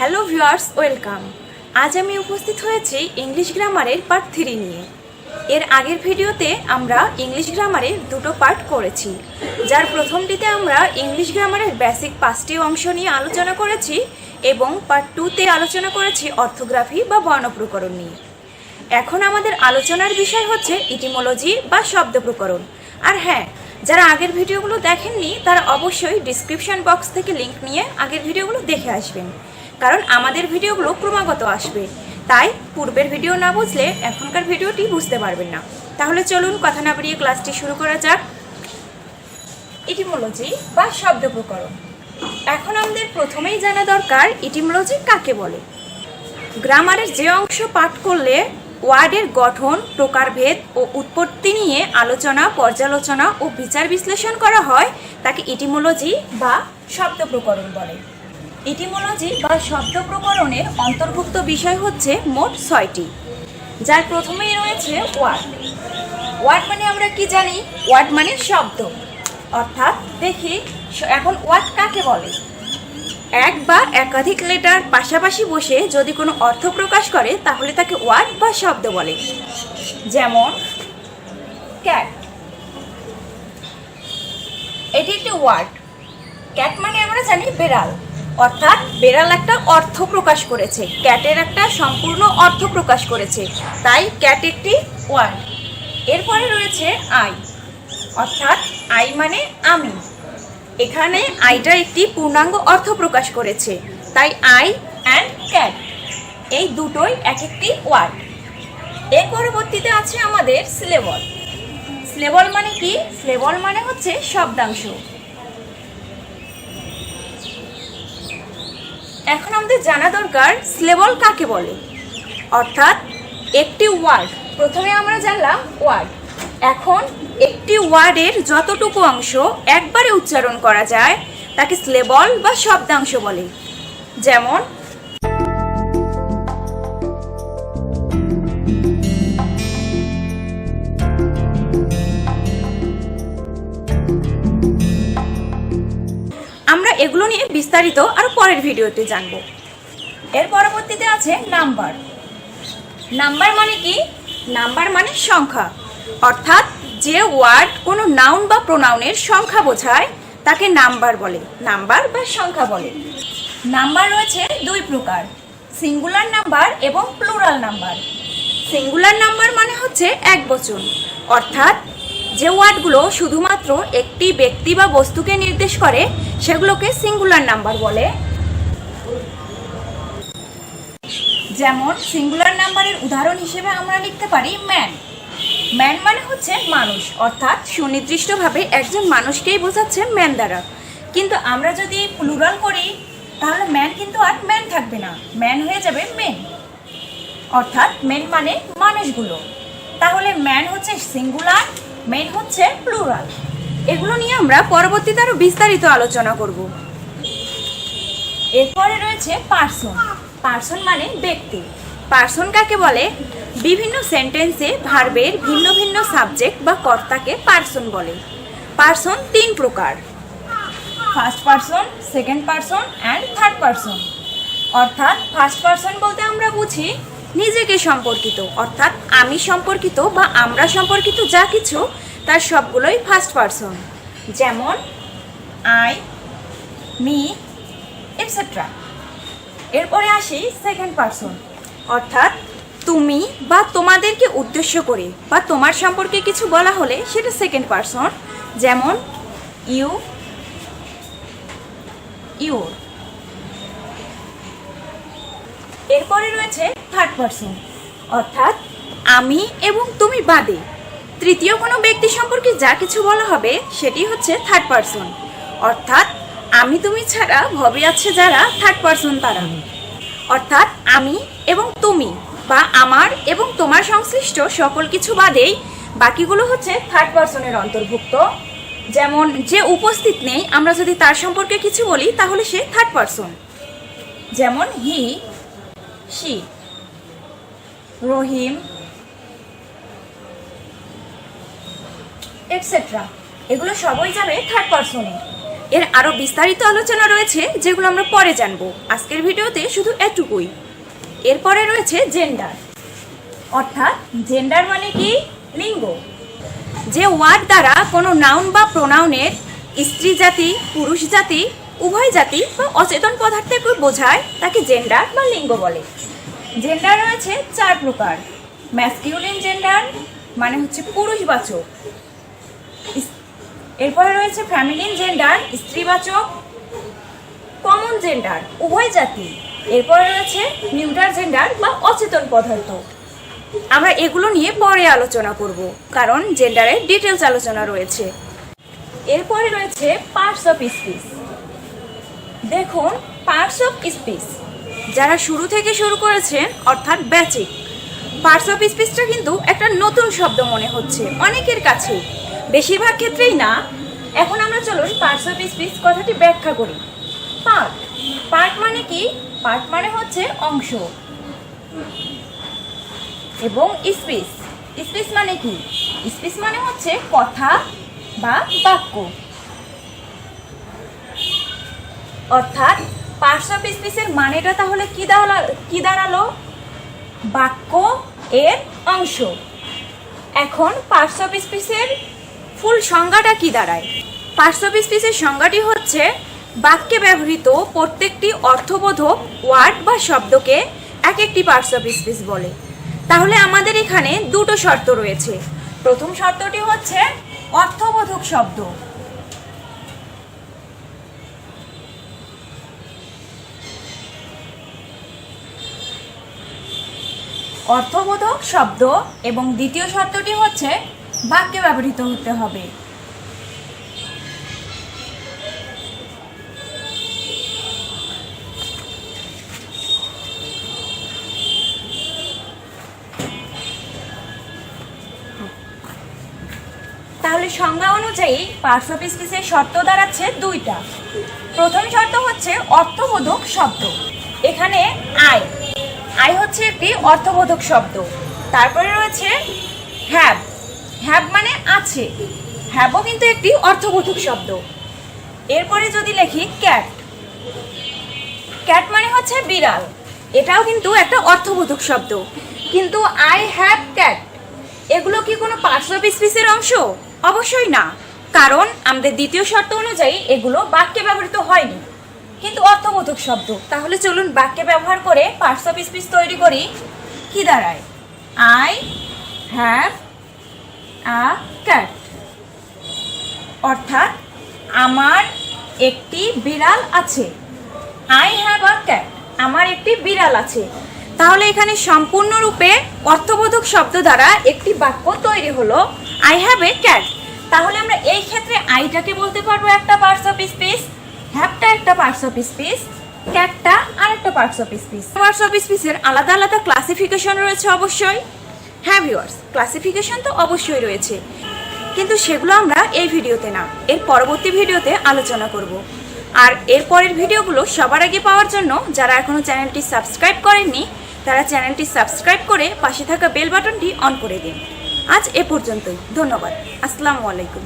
Hello viewers, welcome. আজ আমি উপস্থিত হয়েছি ইংলিশ গ্রামারের পার্ট 3 নিয়ে। এর আগের ভিডিওতে আমরা ইংলিশ গ্রামারের দুটো পার্ট করেছি, যার প্রথমটিতে আমরা ইংলিশ গ্রামারের বেসিক 5টি অংশ নিয়ে আলোচনা করেছি এবং পার্ট 2তে আলোচনা করেছি অর্থোগ্রাফি বা বর্ণপ্রকরণ নিয়ে। এখন আমাদের আলোচনার বিষয় হচ্ছে ইটিমোলজি বা শব্দ প্রকরণ। আর হ্যাঁ, যারা আগের ভিডিওগুলো দেখেননি তারা অবশ্যই ডিসক্রিপশন বক্স থেকে লিংক নিয়ে আগের ভিডিওগুলো দেখে আসবেন, কারণ আমাদের ভিডিওগুলো ক্রমাগত আসবে, তাই পূর্বের ভিডিও না বুঝলে এখনকার ভিডিওটি বুঝতে পারবেন না। তাহলে চলুন কথা না বাড়িয়ে ক্লাসটি শুরু করা যাক। ইটিমোলজি বা শব্দ প্রকরণ। এখন আমাদের প্রথমেই জানা দরকার ইটিমোলজি কাকে বলে। গ্রামারের যে অংশ পাঠ করলে ওয়ার্ডের গঠন, প্রকারভেদ ও উৎপত্তি নিয়ে আলোচনা, পর্যালোচনা ও বিচার বিশ্লেষণ করা হয় তাকে ইটিমোলজি বা শব্দ প্রকরণ বলে। ইটিমোলজি বা শব্দ প্রকরণের অন্তর্ভুক্ত বিষয় হচ্ছে মোট 6টি, যার প্রথমেই রয়েছে ওয়ার্ড। ওয়ার্ড মানে আমরা কি জানি? ওয়ার্ড মানে শব্দ। অর্থাৎ দেখি এখন ওয়ার্ড কাকে বলে। এক বা একাধিক লেটার পাশাপাশি বসে যদি কোনো অর্থ প্রকাশ করে তাহলে তাকে ওয়ার্ড বা শব্দ বলে। যেমন ক্যাট, এটি একটি ওয়ার্ড। ক্যাট মানে আমরা জানি বেড়াল, অর্থাৎ বেড়াল একটা অর্থ প্রকাশ করেছে, ক্যাটের একটা সম্পূর্ণ অর্থ প্রকাশ করেছে, তাই ক্যাট একটি ওয়ার্ড। এরপরে রয়েছে আই, অর্থাৎ আই মানে আমি। এখানে আইটা একটি পূর্ণাঙ্গ অর্থ প্রকাশ করেছে, তাই আই অ্যান্ড ক্যাট এই দুটোই এক একটি ওয়ার্ড। এর পরবর্তীতে আছে আমাদের সিলেবল। সিলেবল মানে কি? সিলেবল মানে হচ্ছে শব্দাংশ। এখন আমাদের জানা দরকার সিলেবল কাকে বলে। অর্থাৎ একটি ওয়ার্ড, প্রথমে আমরা জানলাম ওয়ার্ড। এখন একটি ওয়ার্ডের যতটুকু অংশ একবারে উচ্চারণ করা যায় তাকে সিলেবল বা শব্দাংশ বলে। যেমন আমরা এগুলো নিয়ে বিস্তারিত আরো পরের ভিডিওতে জানব। এর পরবর্তীতে আছে নাম্বার। নাম্বার মানে কি? নাম্বার মানে সংখ্যা। অর্থাৎ যে ওয়ার্ড কোনো নাউন বা প্রোনাউনের সংখ্যা বোঝায় তাকে নাম্বার বলে, নাম্বার বা সংখ্যা বলে। নাম্বার রয়েছে দুই প্রকার, সিঙ্গুলার নাম্বার এবং প্লুরাল নাম্বার। সিঙ্গুলার নাম্বার মানে হচ্ছে একবচন, অর্থাৎ যে ওয়ার্ডগুলো শুধুমাত্র একটি ব্যক্তি বা বস্তুকে নির্দেশ করে সেগুলোকে সিঙ্গুলার নাম্বার বলে। যেমন সিঙ্গুলার নাম্বারের উদাহরণ হিসেবে আমরা লিখতে পারি ম্যান। ম্যান মানে হচ্ছে মানুষ, অর্থাৎ সুনির্দিষ্টভাবে একজন মানুষকেই বোঝাচ্ছে ম্যান দ্বারা। কিন্তু আমরা যদি প্লুরাল করি তাহলে ম্যান কিন্তু আর ম্যান থাকবে না, ম্যান হয়ে যাবে মেন, অর্থাৎ মেন মানে মানুষগুলো। তাহলে ম্যান হচ্ছে সিঙ্গুলার, মেন হচ্ছে প্লুরাল। এগুলো নিয়ে আমরা পরবর্তীতে আরো বিস্তারিত আলোচনা করব। এরপরে রয়েছে পার্সন। পার্সন মানে ব্যক্তি। পার্সন কাকে বলে? বিভিন্ন সেন্টেন্সে ভার্বের ভিন্ন ভিন্ন সাবজেক্ট বা কর্তাকে পার্সন বলে। পার্সন 3 প্রকার, first person, second person and third person. অর্থাৎ ফার্স্ট পার্সন বলতে আমরা বুঝি নিজেকে সম্পর্কিত, অর্থাৎ আমি সম্পর্কিত বা আমরা সম্পর্কিত যা কিছু তার সবগুলোই ফার্স্ট পার্সন। যেমন আই, মি, এটসেট্রা। এরপরে আসি সেকেন্ড পার্সন, অর্থাৎ তুমি বা তোমাদেরকে উদ্দেশ্য করে বা তোমার সম্পর্কে কিছু বলা হলে সেটা সেকেন্ড পার্সন। যেমন ইউ, ইউর। এরপরে রয়েছে থার্ড পার্সন, অর্থাৎ আমি এবং তুমি বাদে তৃতীয় কোনো ব্যক্তি সম্পর্কে যা কিছু বলা হবে সেটি হচ্ছে থার্ড পার্সন। অর্থাৎ আমি তুমি ছাড়া ভবে আছে যারা থার্ড পার্সন তারা। অর্থাৎ আমি এবং তুমি বা আমার এবং তোমার সংশ্লিষ্ট সকল কিছু বাদেই বাকিগুলো হচ্ছে থার্ড পার্সনের অন্তর্ভুক্ত। যেমন যে উপস্থিত নেই আমরা যদি তার সম্পর্কে কিছু বলি তাহলে সে থার্ড পার্সন। যেমন হি, শি, রহিম, এটসেট্রা। এগুলো সবই যাবে থার্ড পার্সনে। এর আরও বিস্তারিত আলোচনা রয়েছে, যেগুলো আমরা পরে জানবো। আজকের ভিডিওতে শুধু এটুকুই। এরপরে রয়েছে জেন্ডার, অর্থাৎ জেন্ডার মানে কি? লিঙ্গ। যে ওয়ার্ড দ্বারা কোনো নাউন বা প্রোনাউনের স্ত্রী জাতি, পুরুষ জাতি, উভয় জাতি বা অচেতন পদার্থকে বোঝায় তাকে জেন্ডার বা লিঙ্গ বলে। জেন্ডার রয়েছে 4 প্রকার। ম্যাসকিউলিন জেন্ডার মানে হচ্ছে পুরুষবাচক। এরপরে রয়েছে ফ্যামিলিন জেন্ডার, স্ত্রীবাচক। কমন জেন্ডার উভয় জাতি। এরপরে রয়েছে নিউটার জেন্ডার বা অচেতন পদার্থ। আমরা এগুলো নিয়ে পরে আলোচনা করব, কারণ জেন্ডারের ডিটেলস আলোচনা রয়েছে। এরপরে রয়েছে পার্টস অফ স্পিচ। দেখুন, পার্টস অফ স্পিচ যারা শুরু থেকে শুরু করেছেন, অর্থাৎ বেসিক, পার্টস অফ স্পিচটা কিন্তু একটা নতুন শব্দ মনে হচ্ছে অনেকের কাছে, বেশিরভাগ ক্ষেত্রেই না। এখন আমরা চলুন পার্টস অফ স্পিচ কথাটি ব্যাখ্যা করি। পার্ট, পার্ট মানে কি? পার্ট মানে হচ্ছে অংশ। এবং স্পিচ, স্পিচ মানে কি? স্পিচ মানে হচ্ছে কথা বা বাক্য। অর্থাৎ পার্টস অফ স্পিচের মানেটা তাহলে কি দাঁড়ালো? বাক্য এর অংশ। এখন পার্টস অফ স্পিচের ফুল সংজ্ঞাটা কি দাঁড়ায়? পার্টস অফ স্পিচের সংজ্ঞাটি হচ্ছে বাক্যে ব্যবহৃত প্রত্যেকটি অর্থবোধক ওয়ার্ড বা শব্দকে এক একটি পার্টস অফ স্পিচ বলে। তাহলে আমাদের এখানে দুটো শর্ত রয়েছে। প্রথম শর্তটি হচ্ছে অর্থবোধক শব্দ। অর্থবোধক শব্দ এবং দ্বিতীয় শর্তটি হচ্ছে বাক্যে ব্যবহৃত হতে হবে। তাহলে সংজ্ঞা অনুযায়ী পার্টস অফ স্পিচের শর্ত দাঁড়াচ্ছে দুইটা। প্রথম শর্ত হচ্ছে অর্থবোধক শব্দ। এখানে আই হচ্ছে একটি অর্থবোধক শব্দ। তারপরে রয়েছে হ্যাভ, হ্যাভ মানে আছে, হ্যাভও কিন্তু একটি অর্থবোধক শব্দ। এরপরে যদি লিখি ক্যাট, ক্যাট মানে হচ্ছে বিড়াল, এটাও কিন্তু একটা অর্থবোধক শব্দ। কিন্তু আই হ্যাভ ক্যাট, এগুলো কি কোনো পার্টস অফ স্পিচের অংশ? অবশ্যই না, কারণ আমাদের দ্বিতীয় শর্ত অনুযায়ী এগুলো বাক্যে ব্যবহৃত হয়নি, কিন্তু অর্থবোধক শব্দ। তাহলে চলুন বাক্যে ব্যবহার করে পার্টস অফ স্পিচ তৈরি করি। কি দাঁড়ায়? আই হ্যাভ আ ক্যাট, অর্থাৎ আমার একটি বিড়াল আছে। আই হ্যাভ আ ক্যাট, আমার একটি বিড়াল আছে। তাহলে এখানে সম্পূর্ণরূপে অর্থবোধক শব্দ দ্বারা একটি বাক্য তৈরি হলো, আই হ্যাভ এ ক্যাট। তাহলে আমরা এই ক্ষেত্রে আইটাকে বলতে পারবো একটা পার্টস অফ স্পিচ, হ্যাভটা একটা পার্টস অফ স্পিচ, ক্যাটটা আরেকটা parts of speech. Parts of স্পিচের আলাদা আলাদা ক্লাসিফিকেশন রয়েছে অবশ্যই। হ্যাঁ ভিউয়ার্স, ক্লাসিফিকেশন তো অবশ্যই রয়েছে, কিন্তু সেগুলো আমরা এই ভিডিওতে না, এর পরবর্তী ভিডিওতে আলোচনা করব। আর এর পরের ভিডিওগুলো সবার আগে পাওয়ার জন্য যারা এখনো চ্যানেলটি সাবস্ক্রাইব করেননি, তারা চ্যানেলটি সাবস্ক্রাইব করে পাশে থাকা বেল বাটনটি অন করে দিন। আজ এ পর্যন্তই, ধন্যবাদ। আসসালামু আলাইকুম।